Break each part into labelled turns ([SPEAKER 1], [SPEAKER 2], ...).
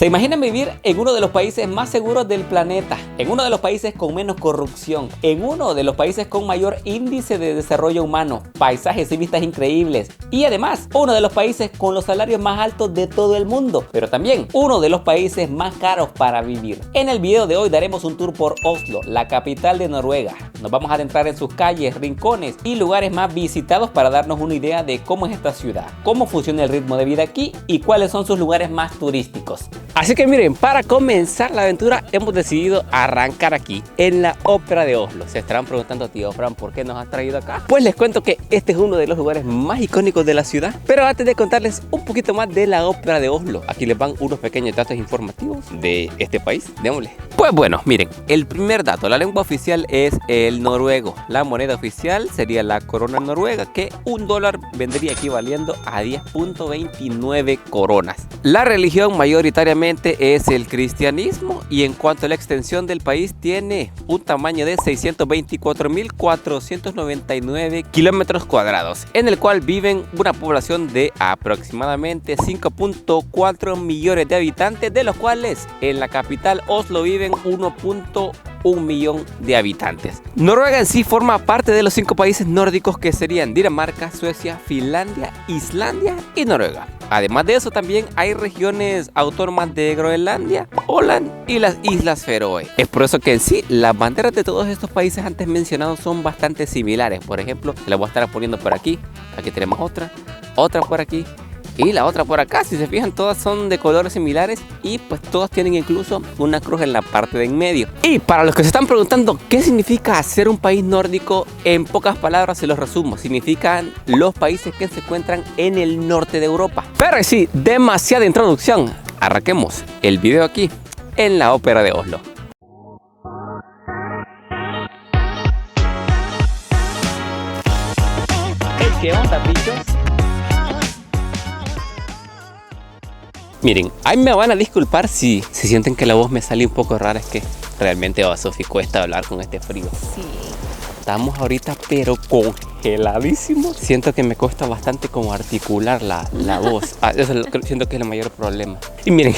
[SPEAKER 1] ¿Se imaginan vivir en uno de los países más seguros del planeta? En uno de los países con menos corrupción, en uno de los países con mayor índice de desarrollo humano, paisajes y vistas increíbles, y además uno de los países con los salarios más altos de todo el mundo, pero también uno de los países más caros para vivir. En el video de hoy daremos un tour por Oslo, la capital de Noruega. Nos vamos a adentrar en sus calles, rincones y lugares más visitados para darnos una idea de cómo es esta ciudad, cómo funciona el ritmo de vida aquí y cuáles son sus lugares más turísticos. Así que miren, para comenzar la aventura hemos decidido arrancar aquí, en la Ópera de Oslo. Se estarán preguntando, tío Fran, ¿por qué nos has traído acá? Pues les cuento que este es uno de los lugares más icónicos de la ciudad. Pero antes de contarles un poquito más de la Ópera de Oslo, aquí les van unos pequeños datos informativos de este país. Démosle. Pues bueno, miren, el primer dato, la lengua oficial es el noruego. La moneda oficial sería la corona noruega, que $1 vendría equivaliendo a 10.29 coronas. La religión mayoritariamente es el cristianismo, y en cuanto a la extensión del país tiene un tamaño de 624.499 kilómetros cuadrados, en el cual viven una población de aproximadamente 5.4 millones de habitantes, de los cuales en la capital Oslo viven 1.1 millón de habitantes. Noruega en sí forma parte de los 5 países nórdicos, que serían Dinamarca, Suecia, Finlandia, Islandia y Noruega. Además de eso, también hay regiones autónomas de Groenlandia, Åland y las Islas Feroe. Es por eso que en sí las banderas de todos estos países antes mencionados son bastante similares. Por ejemplo, la voy a estar poniendo por aquí. Aquí tenemos otra por aquí y la otra por acá. Si se fijan, todas son de colores similares y pues todas tienen incluso una cruz en la parte de en medio. Y para los que se están preguntando qué significa ser un país nórdico, en pocas palabras se los resumo: significan los países que se encuentran en el norte de Europa. Pero sí, demasiada introducción. Arranquemos el video aquí en la Ópera de Oslo. ¿Qué onda, bichos? Miren, ahí me van a disculpar si sienten que la voz me sale un poco rara. Es que realmente a Sofi cuesta hablar con este frío.
[SPEAKER 2] Sí.
[SPEAKER 1] Estamos ahorita pero congeladísimos. Siento que me cuesta bastante como articular la voz. Eso siento que es el mayor problema. Y miren,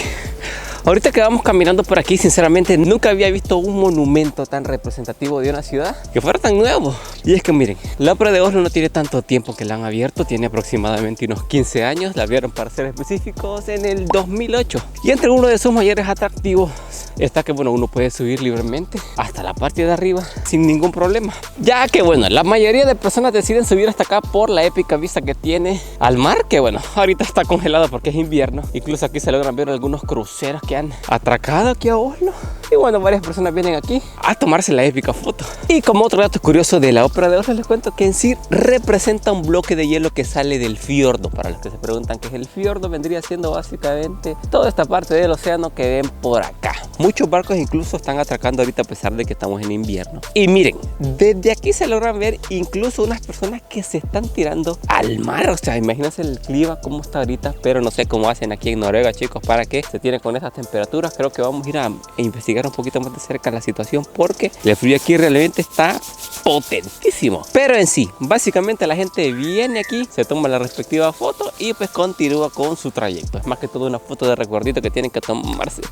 [SPEAKER 1] ahorita que vamos caminando por aquí, sinceramente nunca había visto un monumento tan representativo de una ciudad que fuera tan nuevo. Y es que miren, la Ópera de Oslo no tiene tanto tiempo que la han abierto, tiene aproximadamente unos 15 años. La abrieron, para ser específicos, en el 2008. Y entre uno de sus mayores atractivos está que bueno, uno puede subir libremente hasta la parte de arriba sin ningún problema. Ya que bueno, la mayoría de personas deciden subir hasta acá por la épica vista que tiene al mar, que bueno, ahorita está congelado porque es invierno. Incluso aquí se logran ver algunos cruceros que han atracado aquí a Oslo. Y bueno, varias personas vienen aquí a tomarse la épica foto. Y como otro dato curioso de la Ópera de Oslo, les cuento que en sí representa un bloque de hielo que sale del fiordo. Para los que se preguntan qué es el fiordo, vendría siendo básicamente toda esta parte del océano que ven por acá. Muchos barcos incluso están atracando ahorita a pesar de que estamos en invierno. Y miren, desde aquí se logran ver incluso unas personas que se están tirando al mar. O sea, imagínense el clima como está ahorita, pero no sé cómo hacen aquí en Noruega, chicos, para que se tienen con estas temperaturas. Creo que vamos a ir a investigar un poquito más de cerca la situación, porque el frío aquí realmente está potentísimo. Pero en sí, básicamente la gente viene aquí, se toma la respectiva foto y pues continúa con su trayecto. Es más que todo una foto de recordito que tienen que tomarse.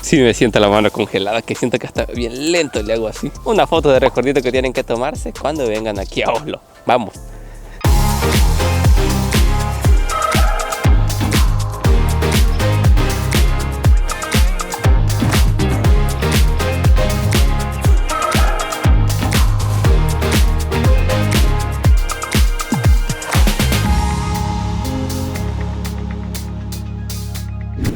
[SPEAKER 1] Sí, me siento la mano congelada, que siento que hasta bien lento le hago así. Una foto de recordito que tienen que tomarse cuando vengan aquí a Oslo. Vamos.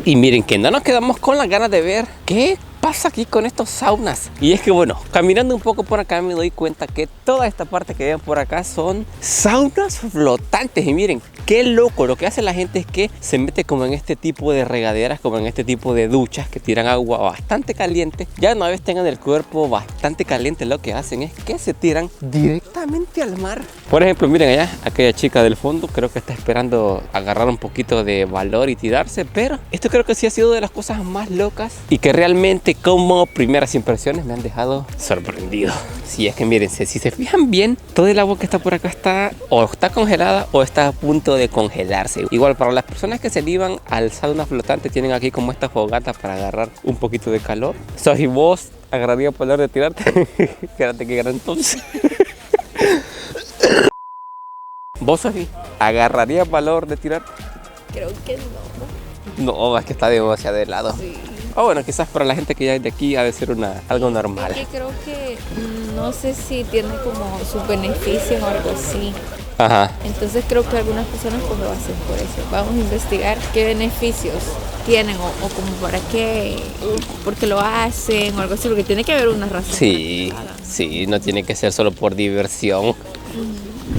[SPEAKER 1] Y miren que no nos quedamos con las ganas de ver qué pasa aquí con estos saunas. Y es que bueno, caminando un poco por acá me doy cuenta que toda esta parte que ven por acá son saunas flotantes. Y miren, qué loco. Lo que hace la gente es que se mete como en este tipo de regaderas, como en este tipo de duchas que tiran agua bastante caliente. Ya una vez tengan el cuerpo bastante caliente, lo que hacen es que se tiran directamente al mar. Por ejemplo, miren allá, aquella chica del fondo creo que está esperando agarrar un poquito de valor y tirarse. Pero esto creo que sí ha sido de las cosas más locas y que realmente como primeras impresiones me han dejado sorprendido. Sí, es que miren, si se fijan bien, todo el agua que está por acá está o está congelada o está a punto de congelarse. Igual para las personas que se iban al sauna flotante, tienen aquí como esta fogata para agarrar un poquito de calor. Si vos agarrarías valor de tirarte, fíjate que gran entonces. ¿Vos, Sofi, agarrarías valor de tirarte?
[SPEAKER 2] Creo que no.
[SPEAKER 1] No, es que está demasiado helado.
[SPEAKER 2] Sí.
[SPEAKER 1] O bueno, quizás para la gente que ya es de aquí ha de ser algo normal.
[SPEAKER 2] Es que creo que no sé si tiene como sus beneficios o algo así.
[SPEAKER 1] Ajá.
[SPEAKER 2] Entonces creo que algunas personas pues lo hacen por eso. Vamos a investigar qué beneficios tienen o como para qué, porque lo hacen o algo así, porque tiene que haber una razón.
[SPEAKER 1] Sí, sí, no tiene que ser solo por diversión.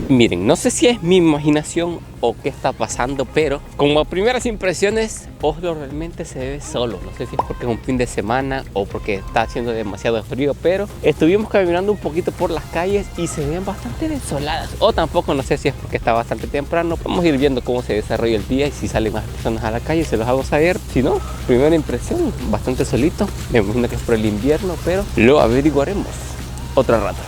[SPEAKER 1] Miren, no sé si es mi imaginación o qué está pasando, pero como primeras impresiones, Oslo realmente se ve solo. No sé si es porque es un fin de semana o porque está haciendo demasiado frío, pero estuvimos caminando un poquito por las calles y se ven bastante desoladas. O tampoco, no sé si es porque está bastante temprano. Vamos a ir viendo cómo se desarrolla el día y si salen más personas a la calle, se los hago saber. Si no, primera impresión, bastante solito. Me imagino que es por el invierno, pero lo averiguaremos otro rato.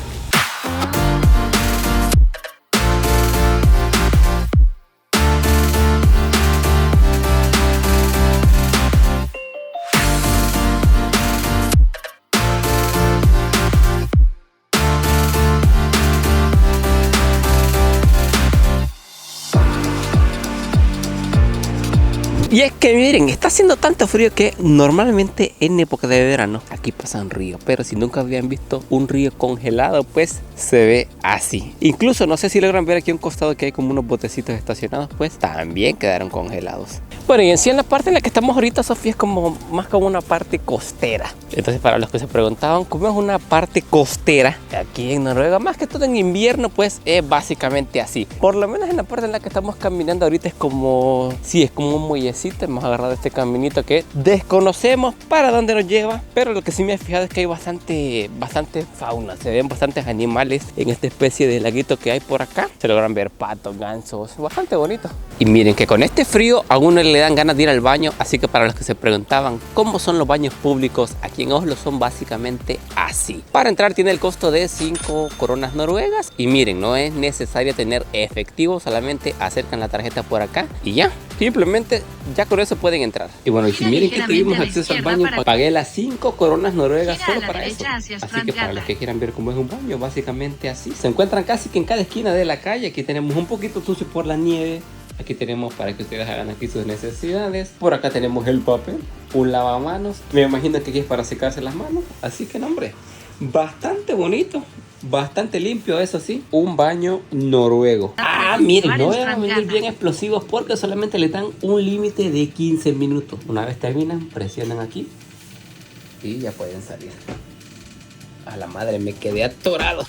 [SPEAKER 1] Y es que miren, está haciendo tanto frío que normalmente en época de verano aquí pasan ríos, pero si nunca habían visto un río congelado, pues se ve así. Incluso no sé si logran ver aquí a un costado que hay como unos botecitos estacionados, pues también quedaron congelados. Bueno, y en sí en la parte en la que estamos ahorita, Sofía, es como más como una parte costera. Entonces para los que se preguntaban cómo es una parte costera aquí en Noruega, más que todo en invierno, pues es básicamente así. Por lo menos en la parte en la que estamos caminando ahorita es como, sí, es como un muellecito. Hemos agarrado este caminito que desconocemos para dónde nos lleva, pero lo que sí me he fijado es que hay bastante fauna. Se ven bastantes animales en esta especie de laguito que hay por acá. Se logran ver patos, gansos, bastante bonito. Y miren que con este frío a uno le dan ganas de ir al baño, así que para los que se preguntaban cómo son los baños públicos aquí en Oslo, son básicamente así. Para entrar tiene el costo de 5 coronas noruegas y miren, no es necesario tener efectivo, solamente acercan la tarjeta por acá y ya, simplemente ya con eso pueden entrar. Y bueno, y si miren que tuvimos acceso al baño, pagué las 5 coronas noruegas solo para eso. Así que para los que quieran ver cómo es un baño, básicamente así. Se encuentran casi que en cada esquina de la calle. Aquí tenemos un poquito sucio por la nieve. Aquí tenemos para que ustedes hagan aquí sus necesidades. Por acá tenemos el papel, un lavamanos. Me imagino que aquí es para secarse las manos. Así que no, hombre, bastante bonito. Bastante limpio, eso sí. Un baño noruego. Ah, miren, no van a venir bien explosivos porque solamente le dan un límite de 15 minutos. Una vez terminan, presionan aquí y ya pueden salir. A la madre, me quedé atorado.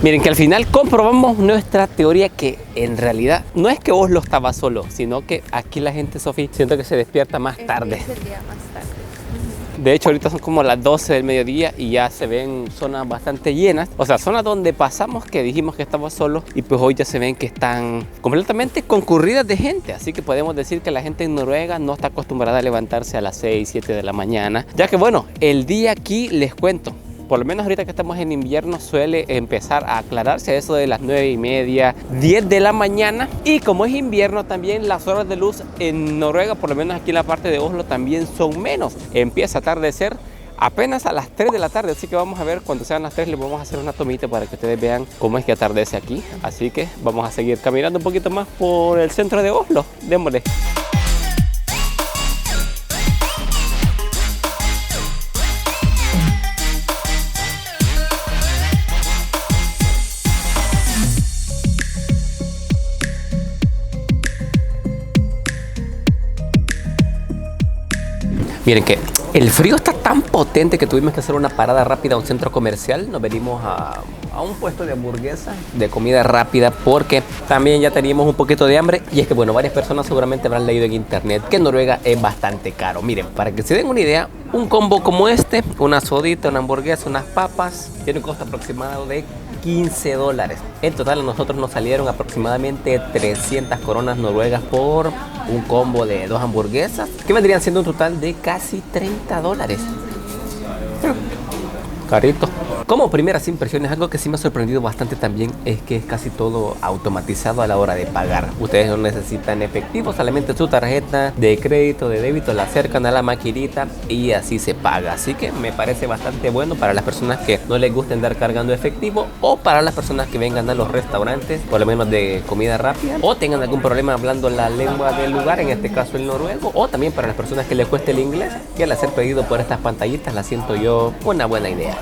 [SPEAKER 1] Miren que al final comprobamos nuestra teoría que en realidad no es que Oslo estaba solo, sino que aquí la gente, Sofía, siento que se despierta más tarde.
[SPEAKER 2] Es el día más tarde.
[SPEAKER 1] De hecho, ahorita son como las 12 del mediodía y ya se ven zonas bastante llenas. O sea, zonas donde pasamos que dijimos que estaba solo y pues hoy ya se ven que están completamente concurridas de gente. Así que podemos decir que la gente en Noruega no está acostumbrada a levantarse a las 6, 7 de la mañana. Ya que bueno, el día aquí les cuento. Por lo menos ahorita que estamos en invierno suele empezar a aclararse a eso de las 9:30, 10 de la mañana. Y como es invierno también las horas de luz en Noruega, por lo menos aquí en la parte de Oslo, también son menos. Empieza a atardecer apenas a las 3 de la tarde, así que vamos a ver cuando sean las 3 les vamos a hacer una tomita para que ustedes vean cómo es que atardece aquí. Así que vamos a seguir caminando un poquito más por el centro de Oslo. Démosle. Miren que El frío está tan potente que tuvimos que hacer una parada rápida a un centro comercial. Nos venimos a un puesto de hamburguesas, de comida rápida, porque también ya teníamos un poquito de hambre. Y es que, bueno, varias personas seguramente habrán leído en internet que en Noruega es bastante caro. Miren, para que se den una idea, un combo como este, una sodita, una hamburguesa, unas papas, tiene un costo aproximado de $15. En total a nosotros nos salieron aproximadamente 300 coronas noruegas por un combo de 2 hamburguesas, que vendrían siendo un total de casi $30. Carito. Como primeras impresiones, algo que sí me ha sorprendido bastante también es que es casi todo automatizado a la hora de pagar. Ustedes no necesitan efectivo, solamente su tarjeta de crédito, de débito, la acercan a la maquinita y así se paga. Así que me parece bastante bueno para las personas que no les gusta andar cargando efectivo, o para las personas que vengan a los restaurantes, por lo menos de comida rápida, o tengan algún problema hablando la lengua del lugar, en este caso el noruego, o también para las personas que les cueste el inglés, que al hacer pedido por estas pantallitas la siento yo una buena idea.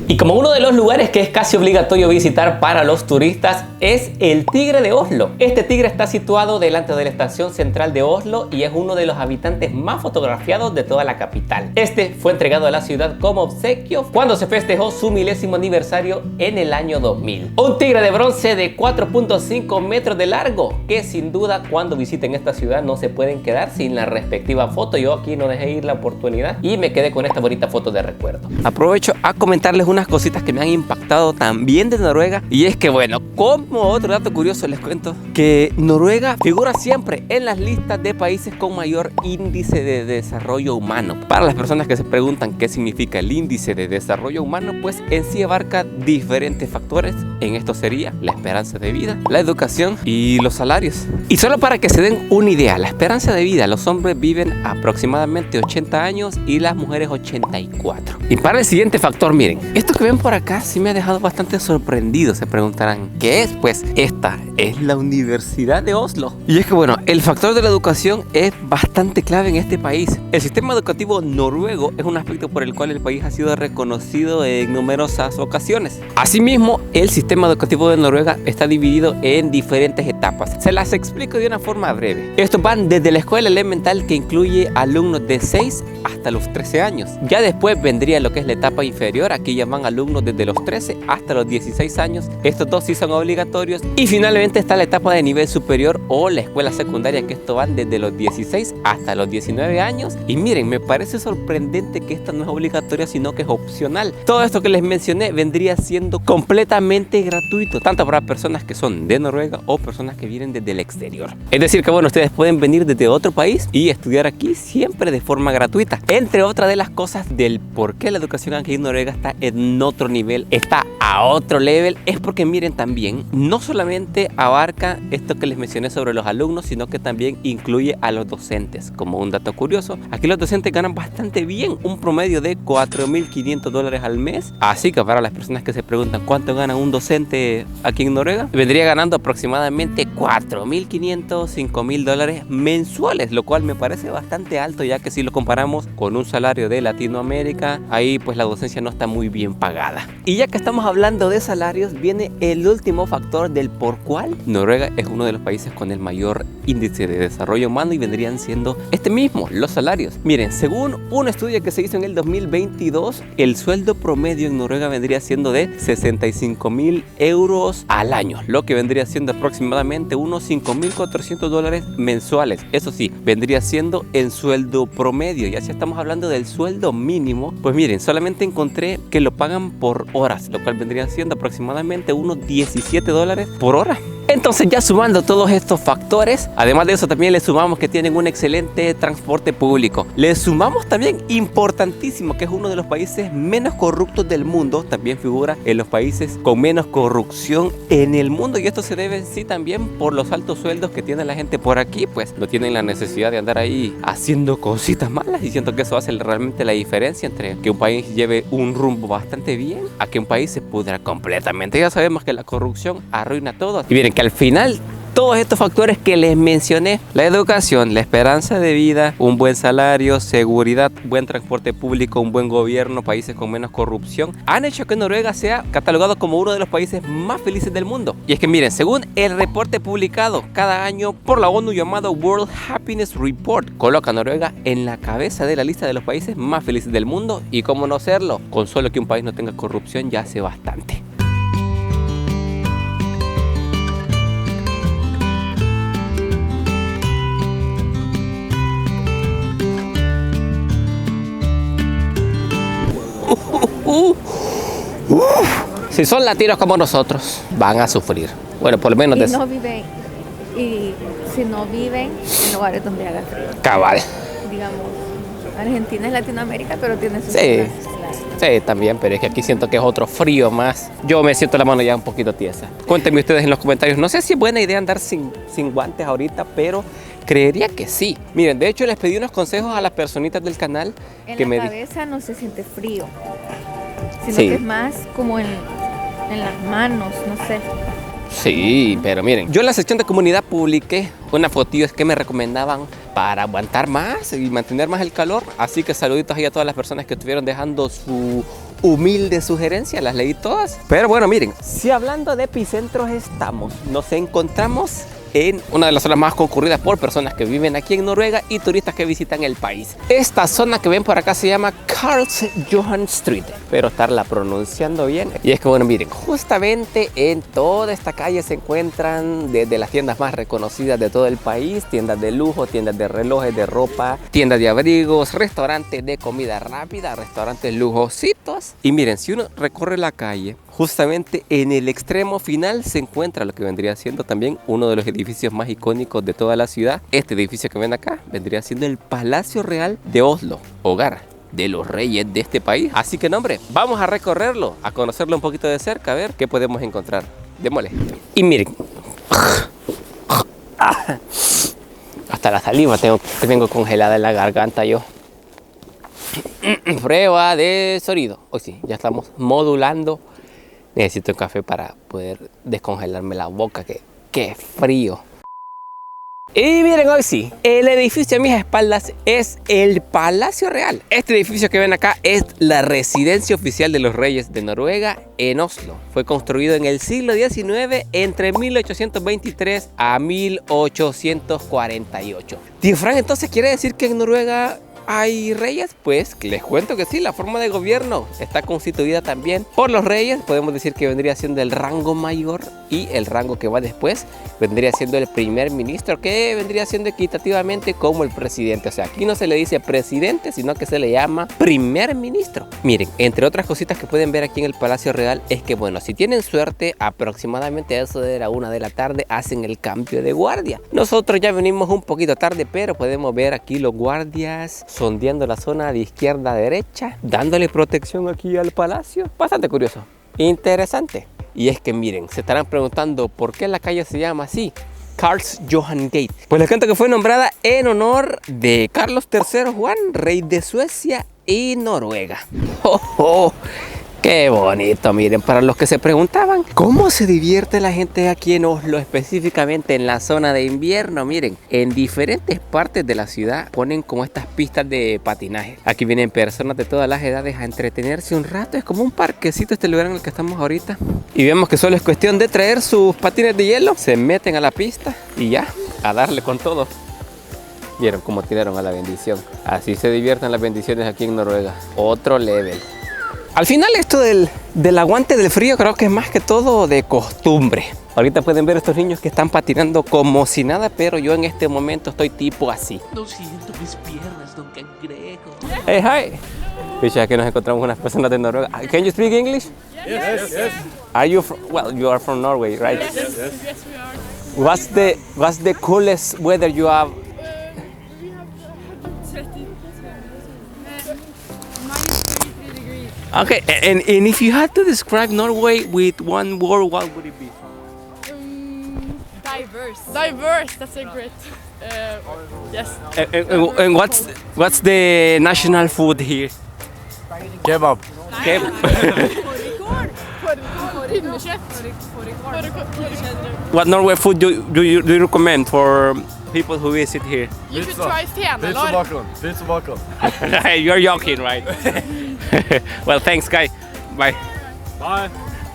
[SPEAKER 1] Y como uno de los lugares que es casi obligatorio visitar para los turistas es el Tigre de Oslo. Este tigre está situado delante de la estación central de Oslo y es uno de los habitantes más fotografiados de toda la capital. Este fue entregado a la ciudad como obsequio cuando se festejó su 1000º aniversario en el año 2000. Un tigre de bronce de 4.5 metros de largo, que sin duda cuando visiten esta ciudad no se pueden quedar sin la respectiva foto. Yo aquí no dejé ir la oportunidad y me quedé con esta bonita foto de recuerdo. Aprovecho a comentarles unas cositas que me han impactado también de Noruega, y es que, bueno, como otro dato curioso les cuento que Noruega figura siempre en las listas de países con mayor índice de desarrollo humano. Para las personas que se preguntan qué significa el índice de desarrollo humano, pues en sí abarca diferentes factores. En esto sería la esperanza de vida, la educación y los salarios. Y solo para que se den una idea, la esperanza de vida, los hombres viven aproximadamente 80 años y las mujeres 84. Y para el siguiente factor, miren, esto que ven por acá sí me ha dejado bastante sorprendido. Se preguntarán, ¿qué es? Pues esta es la Universidad de Oslo. Y es que, bueno, el factor de la educación es bastante clave en este país. El sistema educativo noruego es un aspecto por el cual el país ha sido reconocido en numerosas ocasiones. Asimismo, el sistema educativo de Noruega está dividido en diferentes etapas. Se las explico de una forma breve. Estos van desde la escuela elemental, que incluye alumnos de 6 hasta los 13 años. Ya después vendría lo que es la etapa inferior. Aquí ya van alumnos desde los 13 hasta los 16 años. Estos dos sí son obligatorios. Y finalmente está la etapa de nivel superior o la escuela secundaria, que esto van desde los 16 hasta los 19 años. Y miren, me parece sorprendente que esta no es obligatoria, sino que es opcional. Todo esto que les mencioné vendría siendo completamente gratuito, tanto para personas que son de Noruega o personas que vienen desde el exterior. Es decir que, bueno, ustedes pueden venir desde otro país y estudiar aquí siempre de forma gratuita. Entre otras de las cosas del por qué la educación aquí en Noruega está en otro nivel, está a otro level, es porque, miren, también no solamente abarca esto que les mencioné sobre los alumnos, sino que también incluye a los docentes. Como un dato curioso, aquí los docentes ganan bastante bien, un promedio de $4.500 al mes. Así que para las personas que se preguntan cuánto gana un docente aquí en Noruega, vendría ganando aproximadamente $4.500, $5.000 mensuales, lo cual me parece bastante alto, ya que si lo comparamos con un salario de Latinoamérica, ahí pues la docencia no está muy bien pagada. Y ya que estamos hablando de salarios, viene el último factor del por cual Noruega es uno de los países con el mayor índice de desarrollo humano, y vendrían siendo este mismo, los salarios. Miren, según un estudio que se hizo en el 2022, el sueldo promedio en Noruega vendría siendo de 65.000 euros al año, lo que vendría siendo aproximadamente unos $5.400 mensuales. Eso sí, vendría siendo el sueldo promedio. Ya si estamos hablando del sueldo mínimo, pues miren, solamente encontré que lo pagan por horas, lo cual vendría siendo aproximadamente unos $17 por hora. Entonces, ya sumando todos estos factores, además de eso también le sumamos que tienen un excelente transporte público. Le sumamos también, importantísimo, que es uno de los países menos corruptos del mundo. También figura en los países con menos corrupción en el mundo, y esto se debe sí también por los altos sueldos que tiene la gente por aquí. Pues no tienen la necesidad de andar ahí haciendo cositas malas, y siento que eso hace realmente la diferencia entre que un país lleve un rumbo bastante bien a que un país se pudra completamente. Ya sabemos que la corrupción arruina todo. Y miren que al final todos estos factores que les mencioné, la educación, la esperanza de vida, un buen salario, seguridad, buen transporte público, un buen gobierno, países con menos corrupción, han hecho que Noruega sea catalogado como uno de los países más felices del mundo. Y es que miren, según el reporte publicado cada año por la ONU llamado World Happiness Report, coloca a Noruega en la cabeza de la lista de los países más felices del mundo. Y cómo no serlo, con solo que un país no tenga corrupción ya hace bastante. Si son latinos como nosotros, van a sufrir. Bueno, por lo menos
[SPEAKER 2] y si no viven en lugares donde haga frío.
[SPEAKER 1] Cabal.
[SPEAKER 2] Digamos, Argentina es Latinoamérica, pero tiene sus
[SPEAKER 1] Sí.
[SPEAKER 2] clases.
[SPEAKER 1] Sí, también, pero es que aquí siento que es otro frío más. Yo me siento la mano ya un poquito tiesa. Cuéntenme ustedes en los comentarios. No sé si es buena idea andar sin guantes ahorita, pero creería que sí. Miren, de hecho les pedí unos consejos a las personitas del canal.
[SPEAKER 2] En la cabeza no se siente frío, sino
[SPEAKER 1] Sí.
[SPEAKER 2] que es más como en las manos, no sé.
[SPEAKER 1] Sí, pero miren, yo en la sección de comunidad publiqué unas fotillos que me recomendaban para aguantar más y mantener más el calor. Así que saluditos ahí a todas las personas que estuvieron dejando su humilde sugerencia, las leí todas. Pero bueno, miren, si hablando de epicentros estamos, nos encontramos en una de las zonas más concurridas por personas que viven aquí en Noruega y turistas que visitan el país. Esta zona que ven por acá se llama Karlsjohan Street, pero estarla pronunciando bien. Y es que bueno, miren, justamente en toda esta calle se encuentran desde las tiendas más reconocidas de todo el país, tiendas de lujo, tiendas de relojes, de ropa, tiendas de abrigos, restaurantes de comida rápida, restaurantes lujositos. Y miren, si uno recorre la calle, justamente en el extremo final se encuentra lo que vendría siendo también uno de los edificios más icónicos de toda la ciudad. Este edificio que ven acá vendría siendo el Palacio Real de Oslo, hogar de los reyes de este país. Así que no, hombre, vamos a recorrerlo, a conocerlo un poquito de cerca, a ver qué podemos encontrar. Démosle. Y miren, hasta la saliva tengo congelada en la garganta yo. Prueba de sonido. Hoy sí, ya estamos modulando. Necesito un café para poder descongelarme la boca, que qué frío. Y miren, hoy sí, el edificio a mis espaldas es el Palacio Real. Este edificio que ven acá es la residencia oficial de los reyes de Noruega en Oslo. Fue construido en el siglo XIX entre 1823 a 1848. Tío Frank, entonces quiere decir que en Noruega ¿hay reyes? Pues les cuento que sí, la forma de gobierno está constituida también por los reyes. Podemos decir que vendría siendo el rango mayor, y el rango que va después vendría siendo el primer ministro, que vendría siendo equitativamente como el presidente. O sea, aquí no se le dice presidente, sino que se le llama primer ministro. Miren, entre otras cositas que pueden ver aquí en el Palacio Real es que, bueno, si tienen suerte, aproximadamente a eso de la 1 de la tarde hacen el cambio de guardia. Nosotros ya venimos un poquito tarde, pero podemos ver aquí los guardias sondeando la zona de izquierda a derecha, dándole protección aquí al palacio. Bastante curioso, interesante. Y es que miren, se estarán preguntando por qué la calle se llama así, Karlsjohan Gate. Pues les cuento que fue nombrada en honor de Carlos III Juan, rey de Suecia y Noruega. ¡Oh, oh! ¡Qué bonito! Miren, para los que se preguntaban cómo se divierte la gente aquí en Oslo, específicamente en la zona de invierno, miren, en diferentes partes de la ciudad ponen como estas pistas de patinaje. Aquí vienen personas de todas las edades a entretenerse un rato. Es como un parquecito este lugar en el que estamos ahorita. Y vemos que solo es cuestión de traer sus patines de hielo, se meten a la pista y ya, a darle con todo. Vieron cómo tiraron a la bendición. Así se divierten las bendiciones aquí en Noruega. Otro level. Al final esto del aguante del frío creo que es más que todo de costumbre. Ahorita pueden ver estos niños que están patinando como si nada, pero yo en este momento estoy tipo así.
[SPEAKER 3] No siento mis piernas, don Cangrejo.
[SPEAKER 1] Hey, hi. Ficha que nos encontramos unas personas de Noruega. Can you speak English?
[SPEAKER 4] Yes.
[SPEAKER 1] Are you from, well, you are from Norway, right?
[SPEAKER 4] Yes, we are.
[SPEAKER 1] What's the coolest weather you have?
[SPEAKER 4] We have 30. -33 degrees.
[SPEAKER 1] Okay, and if you had to describe Norway with one word, what would it be?
[SPEAKER 4] Diverse. Diverse. That's a great. Yes.
[SPEAKER 1] And what's the national food here?
[SPEAKER 5] Kebab.
[SPEAKER 4] Pinnekjøtt.
[SPEAKER 1] What Norway food do you recommend for people who visit here?
[SPEAKER 4] You should try fenalår.
[SPEAKER 5] Pizza bacon.
[SPEAKER 1] You're joking, right? Well, thanks, guy. Bye.
[SPEAKER 5] Bye.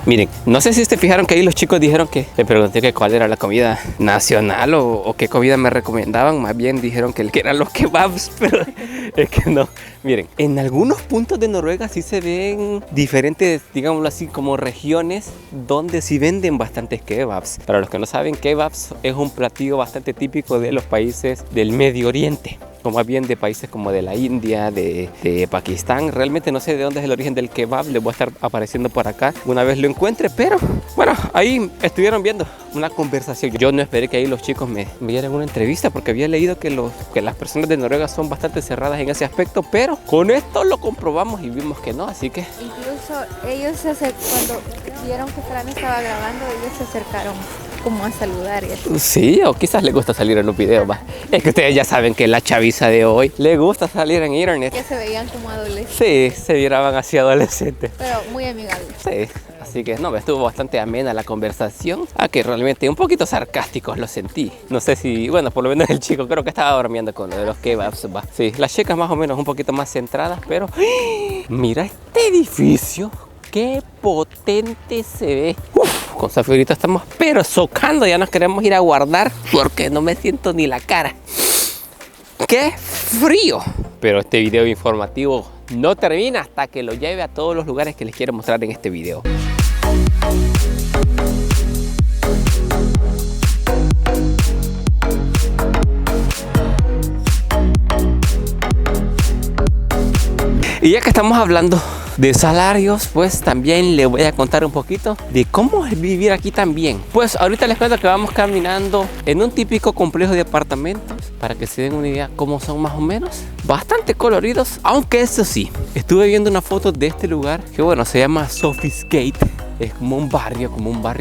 [SPEAKER 1] Miren, no sé si se fijaron que ahí los chicos dijeron que le pregunté que cuál era la comida nacional o qué comida me recomendaban. Más bien dijeron que eran los kebabs, pero es que no. Miren, en algunos puntos de Noruega sí se ven diferentes, digámoslo así, como regiones donde sí venden bastantes kebabs. Para los que no saben, kebabs es un platillo bastante típico de los países del Medio Oriente, o más bien de países como de la India, de Pakistán. Realmente no sé de dónde es el origen del kebab, les voy a estar apareciendo por acá una vez lo encuentre, pero bueno, ahí estuvieron viendo una conversación. Yo no esperé que ahí los chicos me dieran una entrevista porque había leído que las personas de Noruega son bastante cerradas en ese aspecto, pero con esto lo comprobamos y vimos que no, así que...
[SPEAKER 2] Incluso ellos cuando vieron que Fran estaba grabando, ellos se acercaron como a saludar y así.
[SPEAKER 1] Sí, o quizás les gusta salir en un video más. Es que ustedes ya saben que la chaviza de hoy le gusta salir en internet.
[SPEAKER 2] Ya se veían como adolescentes.
[SPEAKER 1] Sí, se miraban así adolescentes.
[SPEAKER 2] Pero muy amigables.
[SPEAKER 1] Sí, así que no, estuvo bastante amena la conversación. Que realmente un poquito sarcásticos lo sentí. No sé si, bueno, por lo menos el chico creo que estaba durmiendo con lo de los kebabs. Va. Sí, las chicas más o menos un poquito más centradas, pero mira este edificio. Qué potente se ve. Uf, con Safi ahorita estamos pero socando, ya nos queremos ir a guardar porque no me siento ni la cara. ¡Qué frío! Pero este video informativo no termina hasta que lo lleve a todos los lugares que les quiero mostrar en este video. Y ya que estamos hablando de salarios, pues también les voy a contar un poquito de cómo es vivir aquí también. Pues ahorita les cuento que vamos caminando en un típico complejo de apartamentos para que se den una idea cómo son más o menos. Bastante coloridos, aunque eso sí, estuve viendo una foto de este lugar que bueno, se llama Sofisgate. Es como un barrio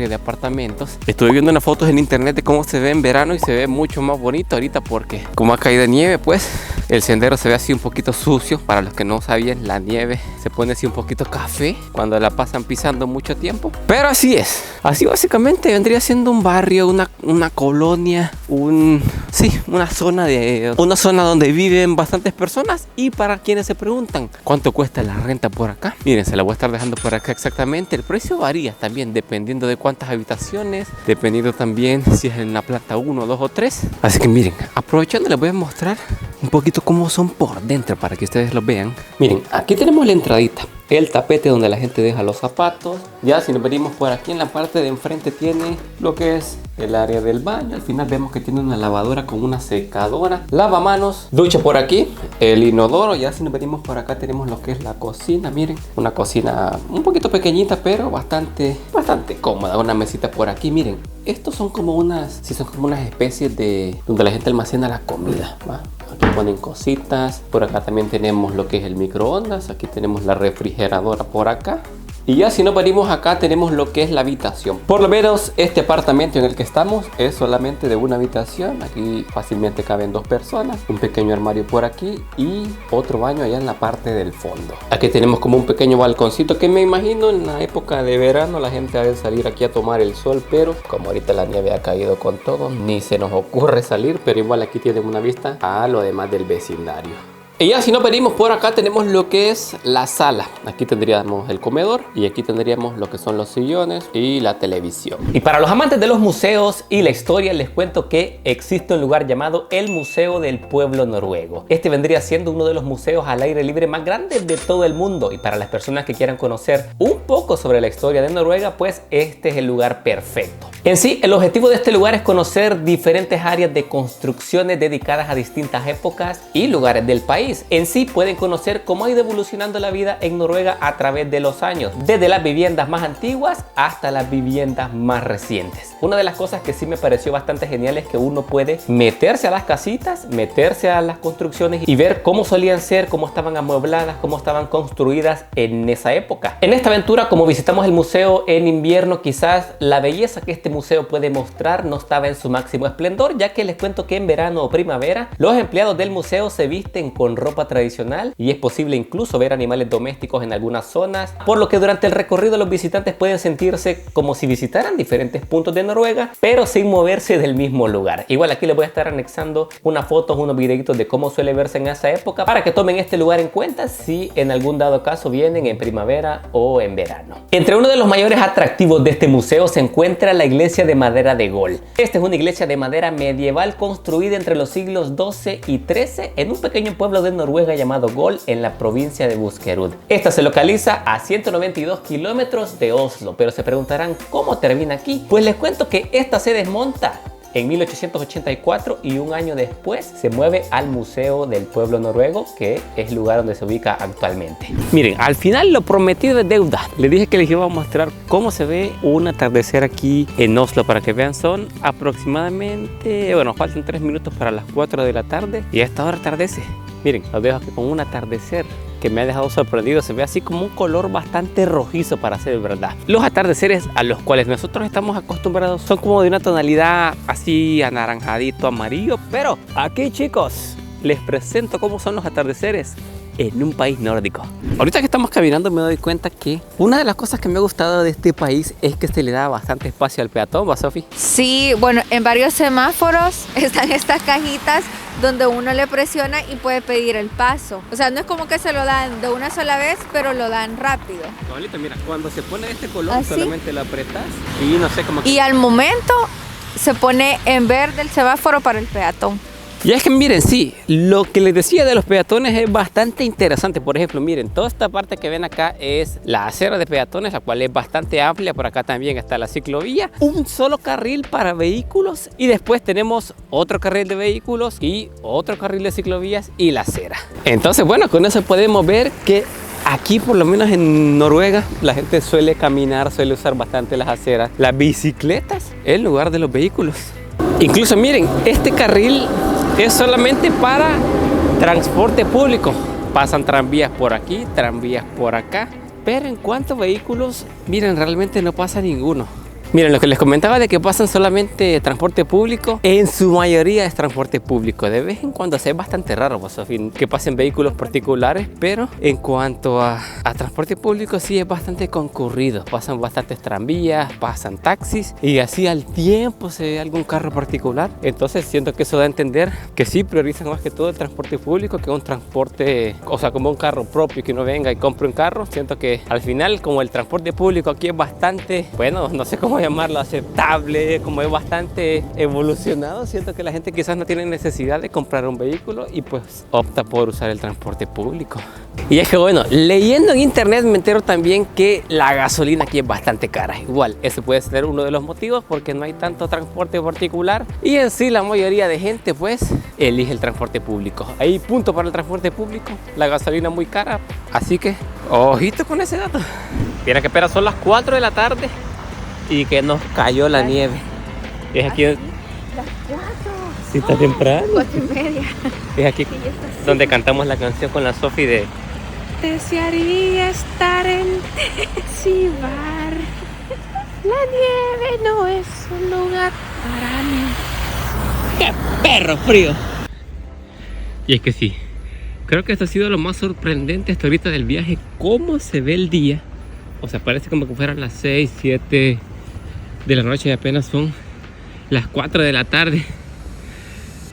[SPEAKER 1] de apartamentos. Estuve viendo unas fotos en internet de cómo se ve en verano y se ve mucho más bonito ahorita porque como ha caído nieve, pues el sendero se ve así un poquito sucio. Para los que no sabían, la nieve se pone así un poquito café cuando la pasan pisando mucho tiempo. Pero así es. Así básicamente vendría siendo un barrio, una colonia, una zona donde viven bastantes personas. Y para quienes se preguntan cuánto cuesta la renta por acá, miren, se la voy a estar dejando por acá exactamente. El precio varía también dependiendo de cuántas habitaciones, dependiendo también si es en la planta 1, 2 o 3. Así que miren, aprovechando les voy a mostrar un poquito cómo son por dentro para que ustedes lo vean. Miren, aquí tenemos la entradita, el tapete donde la gente deja los zapatos. Ya si nos venimos por aquí en la parte de enfrente tiene lo que es el área del baño. Al final vemos que tiene una lavadora con una secadora, lavamanos, ducha por aquí, el inodoro. Ya si nos venimos por acá tenemos lo que es la cocina. Miren, una cocina un poquito pequeñita pero bastante cómoda. Una mesita por aquí. Miren, estos son como unas especies de donde la gente almacena la comida, ¿va? Aquí ponen cositas. Por acá también tenemos lo que es el microondas. Aquí tenemos la refrigeradora por acá. Y ya si nos venimos acá tenemos lo que es la habitación. Por lo menos este apartamento en el que estamos es solamente de una habitación. Aquí fácilmente caben 2 personas. Un pequeño armario por aquí y otro baño allá en la parte del fondo. Aquí tenemos como un pequeño balconcito que me imagino en la época de verano la gente ha de salir aquí a tomar el sol. Pero como ahorita la nieve ha caído con todo, ni se nos ocurre salir. Pero igual aquí tienen una vista a lo demás del vecindario. Y ya si nos venimos por acá tenemos lo que es la sala. Aquí tendríamos el comedor y aquí tendríamos lo que son los sillones y la televisión. Y para los amantes de los museos y la historia les cuento que existe un lugar llamado el Museo del Pueblo Noruego. Este vendría siendo uno de los museos al aire libre más grandes de todo el mundo. Y para las personas que quieran conocer un poco sobre la historia de Noruega, pues este es el lugar perfecto. En sí, el objetivo de este lugar es conocer diferentes áreas de construcciones dedicadas a distintas épocas y lugares del país. En sí pueden conocer cómo ha ido evolucionando la vida en Noruega a través de los años, desde las viviendas más antiguas hasta las viviendas más recientes. Una de las cosas que sí me pareció bastante genial es que uno puede meterse a las casitas, meterse a las construcciones y ver cómo solían ser, cómo estaban amuebladas, cómo estaban construidas en esa época. En esta aventura, como visitamos el museo en invierno, quizás la belleza que este museo puede mostrar no estaba en su máximo esplendor, ya que les cuento que en verano o primavera los empleados del museo se visten con ropa tradicional y es posible incluso ver animales domésticos en algunas zonas, por lo que durante el recorrido los visitantes pueden sentirse como si visitaran diferentes puntos de Noruega, pero sin moverse del mismo lugar. Igual aquí les voy a estar anexando unas fotos, unos videitos de cómo suele verse en esa época para que tomen este lugar en cuenta si en algún dado caso vienen en primavera o en verano. Entre uno de los mayores atractivos de este museo se encuentra la iglesia de madera de Gol. Esta es una iglesia de madera medieval construida entre los siglos XII y XIII en un pequeño pueblo de Noruega llamado Gol en la provincia de Buskerud. Esta se localiza a 192 kilómetros de Oslo, pero se preguntarán ¿cómo termina aquí? Pues les cuento que esta se desmonta en 1884 y un año después se mueve al Museo del Pueblo Noruego, que es el lugar donde se ubica actualmente. Miren, al final lo prometido es deuda. Les dije que les iba a mostrar cómo se ve un atardecer aquí en Oslo para que vean. Son aproximadamente, bueno, faltan 3 minutos para las 4 de la tarde y a esta hora atardece. Miren, los dejo aquí con un atardecer que me ha dejado sorprendido. Se ve así como un color bastante rojizo para ser verdad. Los atardeceres a los cuales nosotros estamos acostumbrados son como de una tonalidad así anaranjadito, amarillo, pero aquí, chicos, les presento cómo son los atardeceres en un país nórdico. Ahorita que estamos caminando me doy cuenta que una de las cosas que me ha gustado de este país es que se le da bastante espacio al peatón, ¿va, Sofi?
[SPEAKER 2] Sí, bueno, en varios semáforos están estas cajitas donde uno le presiona y puede pedir el paso. O sea, no es como que se lo dan de una sola vez, pero lo dan rápido.
[SPEAKER 1] Pablito, mira, cuando se pone este color,
[SPEAKER 2] ¿así?
[SPEAKER 1] solamente lo apretas y no sé cómo...
[SPEAKER 2] Y al momento se pone en verde el semáforo para el peatón.
[SPEAKER 1] Y es que miren, sí, lo que les decía de los peatones es bastante interesante. Por ejemplo, miren, toda esta parte que ven acá es la acera de peatones, la cual es bastante amplia. Por acá también está la ciclovía, un solo carril para vehículos y después tenemos otro carril de vehículos y otro carril de ciclovías y la acera. Entonces, bueno, con eso podemos ver que aquí, por lo menos en Noruega, la gente suele caminar, suele usar bastante las aceras, las bicicletas en lugar de los vehículos. Incluso miren, este carril es solamente para transporte público. Pasan tranvías por aquí, tranvías por acá. Pero en cuanto a vehículos, miren, realmente no pasa ninguno. Miren, lo que les comentaba de que pasan solamente transporte público, en su mayoría es transporte público. De vez en cuando es bastante raro, pues, que pasen vehículos particulares, pero en cuanto a transporte público sí es bastante concurrido. Pasan bastantes tranvías, pasan taxis y así al tiempo se ve algún carro particular. Entonces siento que eso da a entender que sí priorizan más que todo el transporte público que un transporte, o sea, como un carro propio, que uno venga y compre un carro. Siento que al final, como el transporte público aquí es bastante, bueno, no sé cómo llamarlo, aceptable, como es bastante evolucionado, siento que la gente quizás no tiene necesidad de comprar un vehículo y pues opta por usar el transporte público. Y es que bueno, leyendo en internet me entero también que la gasolina aquí es bastante cara. Igual, ese puede ser uno de los motivos porque no hay tanto transporte particular y en sí la mayoría de gente pues elige el transporte público. Ahí punto para el transporte público, la gasolina muy cara, así que ojito con ese dato. Mira que espera, son las 4 de la tarde y que nos cayó la nieve. Es aquí
[SPEAKER 2] Las 4.
[SPEAKER 1] sí, está temprano.
[SPEAKER 2] 4:30.
[SPEAKER 1] Es aquí donde cantamos la canción con la Sofi de
[SPEAKER 2] Desearía estar en Sibar. La nieve no es un lugar para mí.
[SPEAKER 1] ¡qué perro frío! Y es que sí, creo que esto ha sido lo más sorprendente hasta ahorita del viaje. Cómo se ve el día. O sea, parece como que fueran las 6, 7 de la noche y apenas son las 4 de la tarde.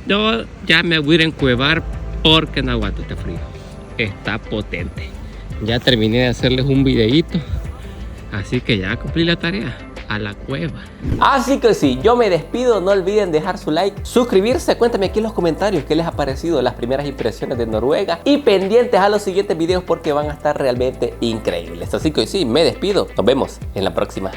[SPEAKER 1] Yo ya me voy a ir a encuevar porque no aguanto este frío. Está potente. Ya terminé de hacerles un videíto, así que ya cumplí la tarea. A la cueva. Así que sí, yo me despido. No olviden dejar su like, suscribirse. Cuéntame aquí en los comentarios qué les ha parecido las primeras impresiones de Noruega y pendientes a los siguientes videos porque van a estar realmente increíbles. Así que sí, me despido. Nos vemos en la próxima.